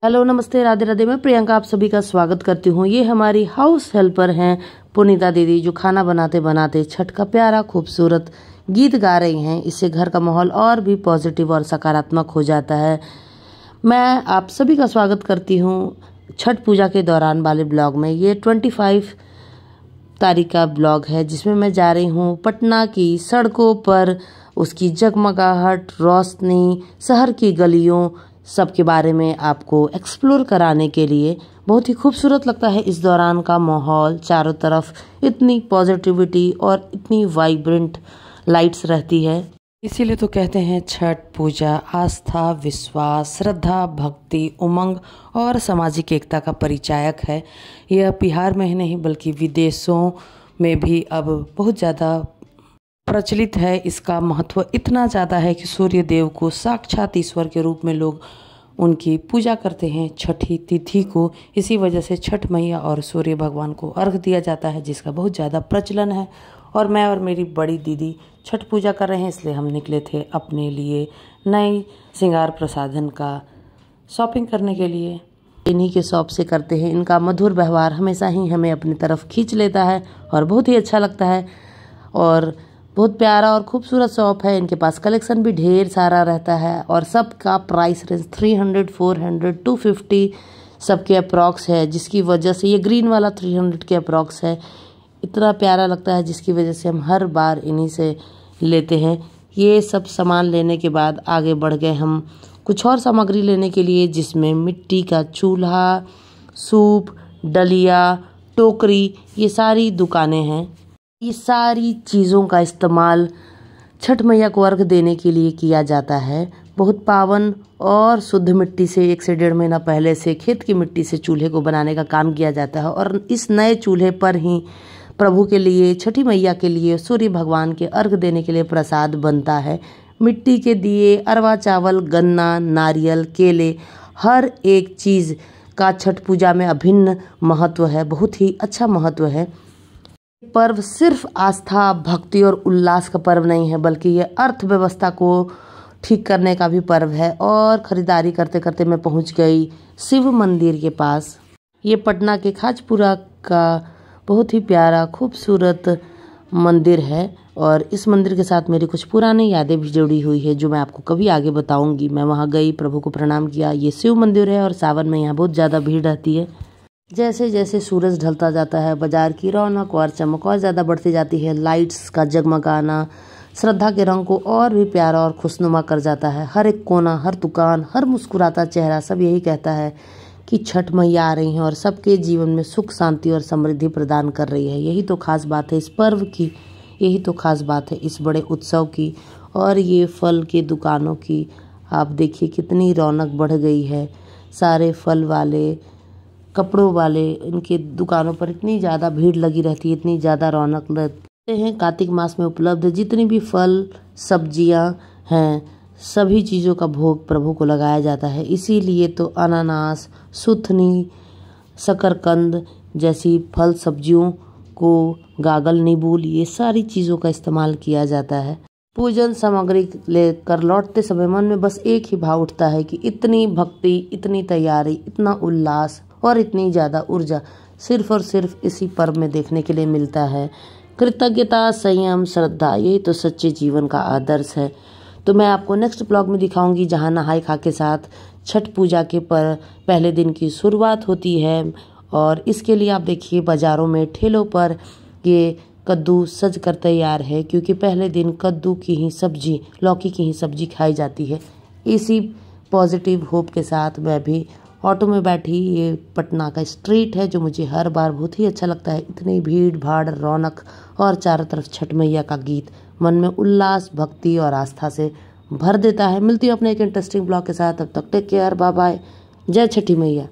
Hello नमस्ते राधे राधे। मैं प्रियंका आप सभी का स्वागत करती हूँ। ये हमारी हाउस हेल्पर हैं पुनीता दीदी, जो खाना बनाते बनाते छठ का प्यारा खूबसूरत गीत गा रही हैं। इससे घर का माहौल और भी पॉजिटिव और सकारात्मक हो जाता है। मैं आप सभी का स्वागत करती हूँ छठ पूजा के दौरान वाले ब्लॉग में। ये 25 तारीख का ब्लॉग है, जिसमें मैं जा रही हूँ पटना की सड़कों पर। उसकी जगमगाहट, रोशनी, शहर की गलियों, सबके बारे में आपको एक्सप्लोर कराने के लिए। बहुत ही खूबसूरत लगता है इस दौरान का माहौल। चारों तरफ इतनी पॉजिटिविटी और इतनी वाइब्रेंट लाइट्स रहती है। इसीलिए तो कहते हैं छठ पूजा आस्था, विश्वास, श्रद्धा, भक्ति, उमंग और सामाजिक एकता का परिचायक है। यह बिहार में ही नहीं बल्कि विदेशों में भी अब बहुत ज़्यादा प्रचलित है। इसका महत्व इतना ज़्यादा है कि सूर्य देव को साक्षात ईश्वर के रूप में लोग उनकी पूजा करते हैं छठी तिथि को। इसी वजह से छठ मैया और सूर्य भगवान को अर्घ दिया जाता है, जिसका बहुत ज़्यादा प्रचलन है। और मैं और मेरी बड़ी दीदी छठ पूजा कर रहे हैं, इसलिए हम निकले थे अपने लिए नई श्रृंगार प्रसाधन का शॉपिंग करने के लिए। इन्हीं के शॉप से करते हैं। इनका मधुर व्यवहार हमेशा ही हमें अपनी तरफ खींच लेता है और बहुत ही अच्छा लगता है। और बहुत प्यारा और खूबसूरत शॉप है। इनके पास कलेक्शन भी ढेर सारा रहता है और सबका प्राइस रेंज 300, 400, 250 सबके अप्रॉक्स है, जिसकी वजह से ये ग्रीन वाला 300 के अप्रॉक्स है। इतना प्यारा लगता है, जिसकी वजह से हम हर बार इन्हीं से लेते हैं। ये सब सामान लेने के बाद आगे बढ़ गए हम कुछ और सामग्री लेने के लिए, जिसमें मिट्टी का चूल्हा, सूप, डलिया, टोकरी, ये सारी दुकानें हैं। ये सारी चीज़ों का इस्तेमाल छठ मैया को अर्घ देने के लिए किया जाता है। बहुत पावन और शुद्ध मिट्टी से 1 से 1.5 महीना पहले से खेत की मिट्टी से चूल्हे को बनाने का काम किया जाता है। और इस नए चूल्हे पर ही प्रभु के लिए, छठी मैया के लिए, सूर्य भगवान के अर्घ देने के लिए प्रसाद बनता है। मिट्टी के दिए, अरवा चावल, गन्ना, नारियल, केले, हर एक चीज़ का छठ पूजा में अभिन्न महत्व है। बहुत ही अच्छा महत्व है। पर्व सिर्फ आस्था, भक्ति और उल्लास का पर्व नहीं है, बल्कि ये अर्थव्यवस्था को ठीक करने का भी पर्व है। और खरीदारी करते करते मैं पहुंच गई शिव मंदिर के पास। ये पटना के खाजपुरा का बहुत ही प्यारा खूबसूरत मंदिर है। और इस मंदिर के साथ मेरी कुछ पुरानी यादें भी जुड़ी हुई है, जो मैं आपको कभी आगे बताऊंगी। मैं वहां गई, प्रभु को प्रणाम किया। ये शिव मंदिर है और सावन में यहाँ बहुत ज़्यादा भीड़ रहती है। जैसे जैसे सूरज ढलता जाता है, बाजार की रौनक और चमक और ज़्यादा बढ़ती जाती है। लाइट्स का जगमगाना श्रद्धा के रंग को और भी प्यारा और खुशनुमा कर जाता है। हर एक कोना, हर दुकान, हर मुस्कुराता चेहरा सब यही कहता है कि छठ मैया आ रही हैं और सबके जीवन में सुख, शांति और समृद्धि प्रदान कर रही है। यही तो खास बात है इस पर्व की, यही तो खास बात है इस बड़े उत्सव की। और ये फल की दुकानों की आप देखिए कितनी रौनक बढ़ गई है। सारे फल वाले, कपड़ों वाले, इनके दुकानों पर इतनी ज़्यादा भीड़ लगी रहती है, इतनी ज़्यादा रौनक रहते हैं। कार्तिक मास में उपलब्ध जितनी भी फल सब्जियां हैं, सभी चीज़ों का भोग प्रभु को लगाया जाता है। इसीलिए तो अनानास, सुथनी, शकरकंद जैसी फल सब्जियों को, गागल, नींबूल, ये सारी चीज़ों का इस्तेमाल किया जाता है। पूजन सामग्री लेकर लौटते समय मन में बस एक ही भाव उठता है कि इतनी भक्ति, इतनी तैयारी, इतना उल्लास और इतनी ज़्यादा ऊर्जा सिर्फ और सिर्फ इसी पर्व में देखने के लिए मिलता है। कृतज्ञता, संयम, श्रद्धा, यही तो सच्चे जीवन का आदर्श है। तो मैं आपको नेक्स्ट ब्लॉग में दिखाऊंगी, जहां नहाय खा के साथ छठ पूजा के पहले दिन की शुरुआत होती है। और इसके लिए आप देखिए बाज़ारों में, ठेलों पर ये कद्दू सज कर तैयार है, क्योंकि पहले दिन कद्दू की ही सब्जी, लौकी की ही सब्जी खाई जाती है। इसी पॉजिटिव होप के साथ मैं भी ऑटो में बैठी। ये पटना का स्ट्रीट है, जो मुझे हर बार बहुत ही अच्छा लगता है। इतनी भीड़ भाड़, रौनक और चारों तरफ छठ मैया का गीत मन में उल्लास, भक्ति और आस्था से भर देता है। मिलती हूँ अपने एक इंटरेस्टिंग ब्लॉग के साथ। तब तक टेक केयर, बाय बाय। जय छठी मैया।